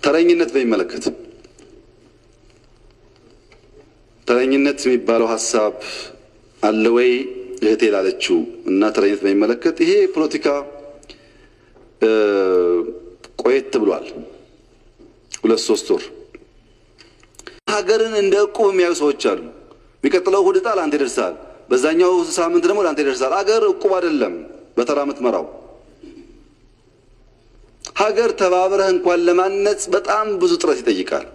ተረኝነት በሚመለከት ተረኝነት የሚባለው ሐሳብ አለ ወይ እህቴ ላለችው እና ተረኝነት በሚመለከት ይሄ ፖለቲካ ቆየት ብሏል 2-3 ወር ሀገርን እንደ ዕቁብ የሚያዩ ሰዎች አሉ ቢቀጥለው ሁድ ጣል አንተ ይደርሳል በዛኛው ሳምንት ደግሞ አንተ ይደርሳል ሀገር ዕቁብ አይደለም በተራመት መራው ሀገር ተባብረህ እንኳን ለማነጽ በጣም ብዙ ጥረት ይጠይቃል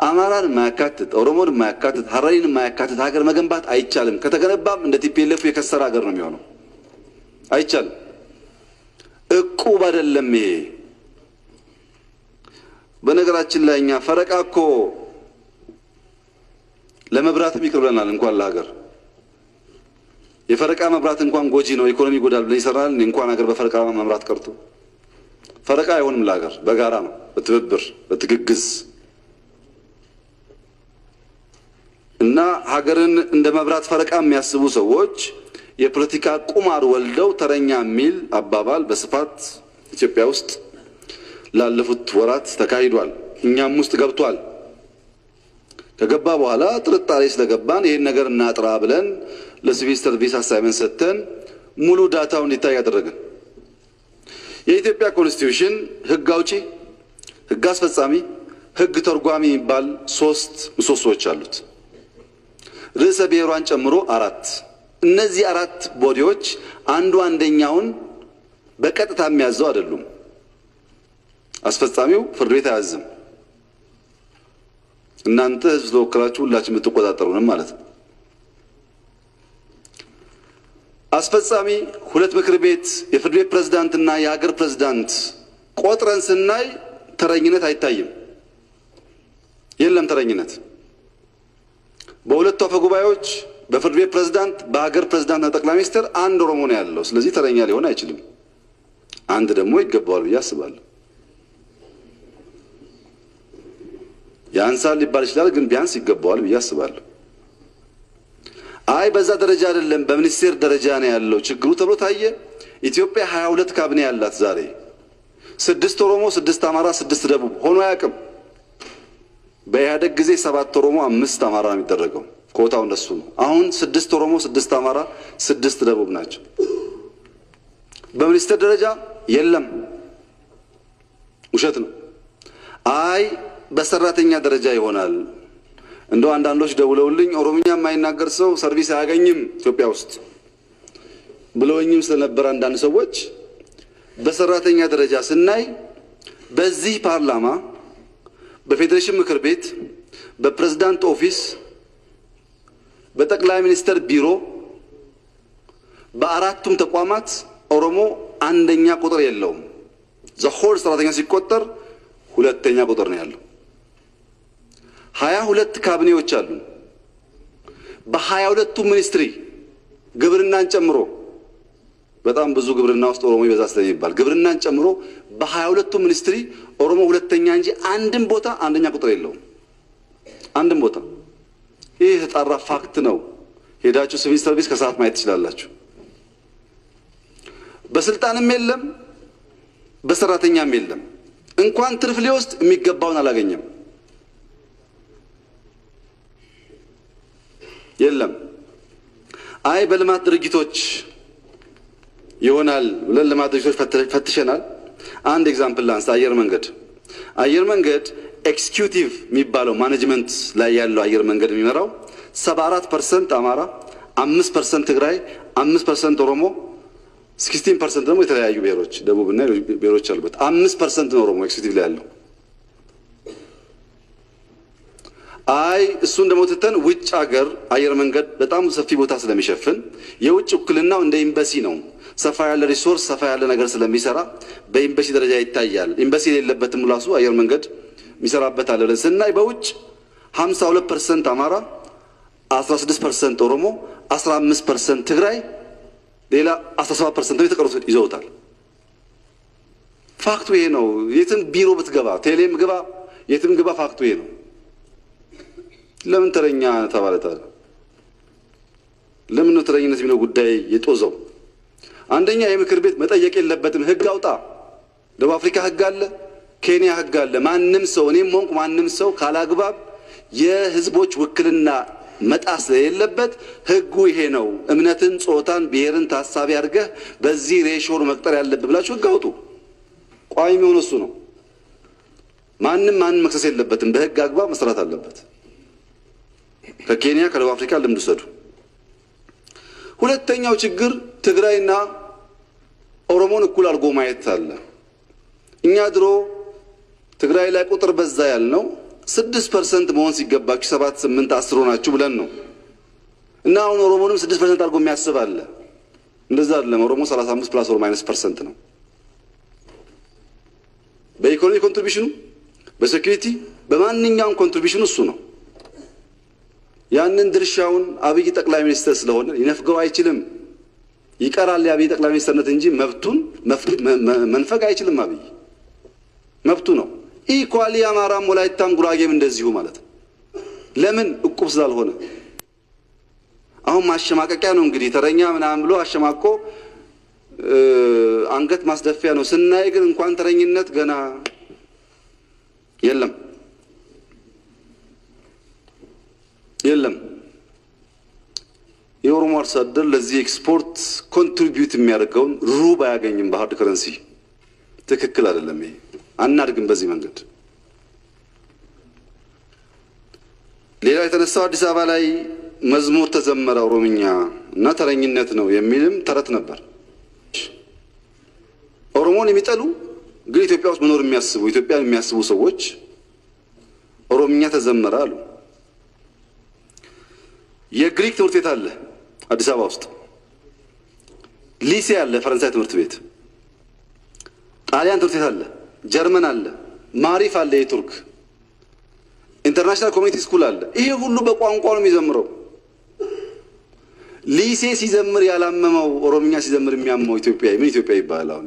አማራን ማያካትት ኦሮሞን ማያካትት ሐረሪን ማያካትት ሀገር መገንባት አይቻልም ከተገነባም እንደ ቲፒኤልኤፍ የከሰረ ሀገር ነው የሚሆነው አይቻልም ዕቁብ አይደለም ይሄ በነገራችን ላይ እኛ ፈረቃኮ ለመብራትም ይቅርብናል እንኳን ለሀገር የፈረቃ መብራት እንኳን ጎጂ ነው ኢኮኖሚ ጎዳል ብለን ይሰራል እንኳን ሀገር በፈረቃ መብራት ቀርቶ ፈረቃ አይሆንም ለሀገር በጋራ ነው በትብብር በትግግዝ እና ሀገርን እንደ መብራት ፈረቃ የሚያስቡ ሰዎች የፖለቲካ ቁማር ወልደው ተረኛ ሚል አባባል በስፋት ኢትዮጵያ ውስጥ ላለፉት ወራት ተካሂዷል እኛም ውስጥ ገብቷል ከገባ በኋላ ጥርጣሬ ስለገባን ይሄን ነገር እናጥራ ብለን ለሲቪል ሰርቪስ አሳይመንት ሰጥተን ሙሉ ዳታው እንዲታይ ያደረግን የኢትዮጵያ ኮንስቲቲዩሽን ህግ አውጪ ህግ አስፈጻሚ ህግ ተርጓሚ የሚባል 3 ምሰሶዎች አሉት ርዕሰ ብሔሯን ጨምሮ 4 እነዚህ 4 ቦዲዎች አንደኛውን በቀጥታ የሚያዘው አይደሉም አስፈጻሚው ፍርድ ቤት አያዝም እናንተ ህዝብ ተወክላችሁ ሁላችሁም ተቆጣጣሩንም ማለት ነው አስፈጻሚ ሁለት ምክር ቤት የፍርድ ቤት ፕሬዝዳንት እና የሀገር ፕሬዝዳንት ቆጥረን ስናይ ተረኝነት አይታይም የለም ተረኝነት በሁለቱ አፈ ጉባኤዎች በፍርድ ቤት ፕሬዝዳንት በሀገር ፕሬዝዳንት እና ጠቅላይ ሚኒስትር አንድ ኦሮሞ ነው ያለው ስለዚህ ተረኛ ሊሆን አይችልም አንድ ደግሞ ይገባዋል ያስባል ያንሳል ሊባል ይችላል ግን ቢያንስ ይገባዋል ያስባል አይ በዛ ደረጃ አይደለም በሚኒስቴር ደረጃ ነው ያለው ችግሩ ተብሎ ታየ ኢትዮጵያ 22 ካቢኔ ያላት ዛሬ 6 ኦሮሞ 6 አማራ 6 ደቡብ ሆኖ ያቅም በኢህአደግ ጊዜ 7 ኦሮሞ 5 አማራ ነው የሚደረገው ኮታው እንደሱ ነው አሁን 6 ኦሮሞ 6 አማራ 6 ደቡብ ናቸው በሚኒስቴር ደረጃ የለም ውሸት ነው አይ በሰራተኛ ደረጃ ይሆናል እንደው አንዳንዶች ደውለውልኝ ኦሮሚያ የማይናገር ሰው ሰርቪስ አያገኝም ኢትዮጵያ ውስጥ ብለውኝም ስለነበር አንዳንድ ሰዎች በሰራተኛ ደረጃ ስናይ በዚህ ፓርላማ በፌዴሬሽን ምክር ቤት በፕሬዝዳንት ኦፊስ በጠቅላይ ሚኒስትር ቢሮ በአራቱም ተቋማት ኦሮሞ አንደኛ ቁጥር የለውም ዘሆል ሰራተኛ ሲቆጠር ሁለተኛ ቁጥር ነው ያለው 22 ካቢኔዎች አሉ በ22ቱ ሚኒስትሪ ግብርናን ጨምሮ በጣም ብዙ ግብርና ውስጥ ኦሮሞ ይበዛ ስለሚባል ግብርናን ጨምሮ በ22ቱ ሚኒስትሪ ኦሮሞ ሁለተኛ እንጂ አንድም ቦታ አንደኛ ቁጥር የለውም አንድም ቦታ ይሄ ተጣራ ፋክት ነው ሄዳችሁ ሲቪል ሰርቪስ ከሰዓት ማየት ትችላላችሁ በስልጣንም የለም በሰራተኛም የለም እንኳን ትርፍ ሊወስድ የሚገባውን አላገኘም የለም አይ በልማት ድርጅቶች ይሆናል ብለን ልማት ድርጅቶች ፈትሸናል አንድ ኤግዛምፕል ላንስ አየር መንገድ ኤክስኪዩቲቭ የሚባለው ማኔጅመንት ላይ ያለው አየር መንገድ የሚመራው 74% አማራ 5% ትግራይ 5% ኦሮሞ 16% ደግሞ የተለያዩ ብሔሮች ደቡብና ብሔሮች አሉበት 5% ነው ኦሮሞ ኤክስኪዩቲቭ ላይ ያለው አይ እሱ እንደሞተተን ውጭ ሀገር አየር መንገድ በጣም ሰፊ ቦታ ስለሚሸፍን የውጭ ውክልናው እንደ ኤምባሲ ነው ሰፋ ያለ ሪሶርስ ሰፋ ያለ ነገር ስለሚሰራ በኤምባሲ ደረጃ ይታያል ኤምባሲ የሌለበትም ራሱ አየር መንገድ የሚሰራበት አለ ለስናይ በውጭ 52% አማራ 16% ኦሮሞ 15% ትግራይ ሌላ 17% የተቀሩት ይዘውታል ፋክቱ ይሄ ነው የትም ቢሮ ብትገባ ቴሌም ግባ የትም ግባ ፋክቱ ይሄ ነው ለምን ተረኛ ተባለታል ለምን ነው ተረኝነት የሚለው ጉዳይ የጦዘው አንደኛ የምክር ቤት መጠየቅ የለበትም ህግ አውጣ ደቡብ አፍሪካ ህግ አለ ኬንያ ህግ አለ። ማንም ሰው እኔም ሆንኩ ማንም ሰው ካላግባብ የህዝቦች ውክልና መጣስ የሌለበት ህጉ ይሄ ነው። እምነትን፣ ጾታን፣ ብሔርን ታሳቢ አድርገህ በዚህ ሬሾር መቅጠር ያለበት ብላችሁ ህግ አውጡ። ቋሚ ሆኖ እሱ ነው። ማንም መክሰስ የለበትም። በህግ አግባብ መስራት አለበት። ከኬንያ ከደቡብ አፍሪካ ልምድ ወሰዱ። ሁለተኛው ችግር ትግራይና ኦሮሞን እኩል አድርጎ ማየት አለ። እኛ ድሮ ትግራይ ላይ ቁጥር በዛ ያልነው 6% መሆን ሲገባችሁ 7፣ 8፣ 10 ሆናችሁ ብለን ነው። እና አሁን ኦሮሞንም 6% አድርጎ የሚያስብ አለ። እንደዛ አይደለም። ኦሮሞ 35+/- ነው። በኢኮኖሚ ኮንትሪቢዩሽኑ፣ በሴኩሪቲ፣ በማንኛውም ኮንትሪቢዩሽኑ እሱ ነው። ያንን ድርሻውን አብይ ጠቅላይ ሚኒስትር ስለሆነ ሊነፍገው አይችልም። ይቀራል የአብይ ጠቅላይ ሚኒስትርነት እንጂ መብቱን መንፈግ አይችልም። አብይ መብቱ ነው። ኢኳሊ አማራም ወላይታም ጉራጌም እንደዚሁ ማለት ነው። ለምን እቁብ ስላልሆነ። አሁን ማሸማቀቂያ ነው እንግዲህ ተረኛ ምናምን ብሎ አሸማቆ አንገት ማስደፊያ ነው። ስናይ ግን እንኳን ተረኝነት ገና የለም የለም። የኦሮሞ አርሶ አደር ለዚህ ኤክስፖርት ኮንትሪቢዩት የሚያደርገውን ሩብ አያገኝም በሃርድ ከረንሲ። ትክክል አይደለም። ይሄ አናድግም በዚህ መንገድ። ሌላ የተነሳው አዲስ አበባ ላይ መዝሙር ተዘመረ ኦሮምኛ እና ተረኝነት ነው የሚልም ተረት ነበር። ኦሮሞን የሚጠሉ ግን ኢትዮጵያ ውስጥ መኖር የሚያስቡ ኢትዮጵያን የሚያስቡ ሰዎች ኦሮምኛ ተዘመረ አሉ። የግሪክ ትምህርት ቤት አለ አዲስ አበባ ውስጥ፣ ሊሴ አለ፣ ፈረንሳይ ትምህርት ቤት፣ ጣሊያን ትምህርት ቤት አለ፣ ጀርመን አለ፣ ማሪፍ አለ፣ የቱርክ ኢንተርናሽናል ኮሚኒቲ ስኩል አለ። ይሄ ሁሉ በቋንቋ ነው የሚዘምረው። ሊሴ ሲዘምር ያላመመው ኦሮምኛ ሲዘምር የሚያመው ኢትዮጵያዊ ምን ኢትዮጵያ ይባላል? አሁን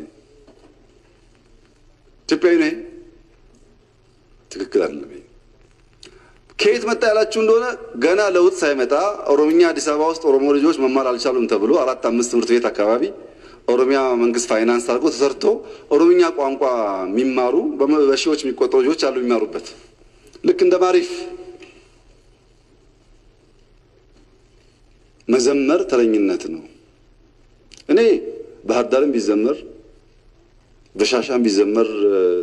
ኢትዮጵያዊ ነው። ትክክል አይደለም። ከየት መጣ ያላችሁ እንደሆነ ገና ለውጥ ሳይመጣ ኦሮምኛ አዲስ አበባ ውስጥ ኦሮሞ ልጆች መማር አልቻሉም ተብሎ 4፣ 5 ትምህርት ቤት አካባቢ ኦሮሚያ መንግስት ፋይናንስ አድርጎ ተሰርቶ ኦሮምኛ ቋንቋ የሚማሩ በሺዎች የሚቆጠሩ ልጆች አሉ የሚማሩበት። ልክ እንደ ማሪፍ መዘመር ተረኝነት ነው። እኔ ባህር ዳርም ቢዘመር በሻሻም ቢዘመር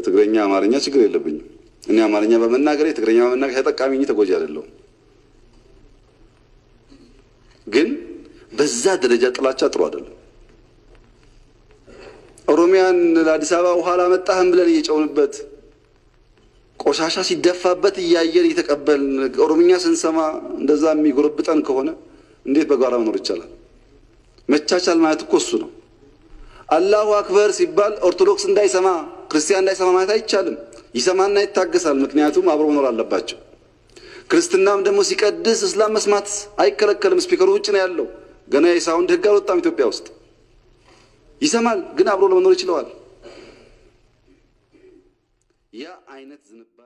ትግረኛ አማርኛ ችግር የለብኝም። እኔ አማርኛ በመናገሬ ትግረኛ በመናገሬ ተጠቃሚ እንጂ ተጎጂ አይደለሁም። ግን በዛ ደረጃ ጥላቻ ጥሩ አይደለም። ኦሮሚያን ለአዲስ አበባ ውሃ ላመጣህም ብለን እየጨውንበት ቆሻሻ ሲደፋበት እያየን እየተቀበልን ኦሮምኛ ስንሰማ እንደዛ የሚጎረብጠን ከሆነ እንዴት በጋራ መኖር ይቻላል? መቻቻል ማለት እኮ እሱ ነው። አላሁ አክበር ሲባል ኦርቶዶክስ እንዳይሰማ ክርስቲያን እንዳይሰማ ማለት አይቻልም። ይሰማና ይታገሳል። ምክንያቱም አብሮ መኖር አለባቸው። ክርስትናም ደግሞ ሲቀድስ እስላም መስማት አይከለከልም። ስፒከሩ ውጭ ነው ያለው። ገና የሳውንድ ህግ አልወጣም ኢትዮጵያ ውስጥ። ይሰማል ግን አብሮ ለመኖር ይችላል። ያ አይነት ዝንባ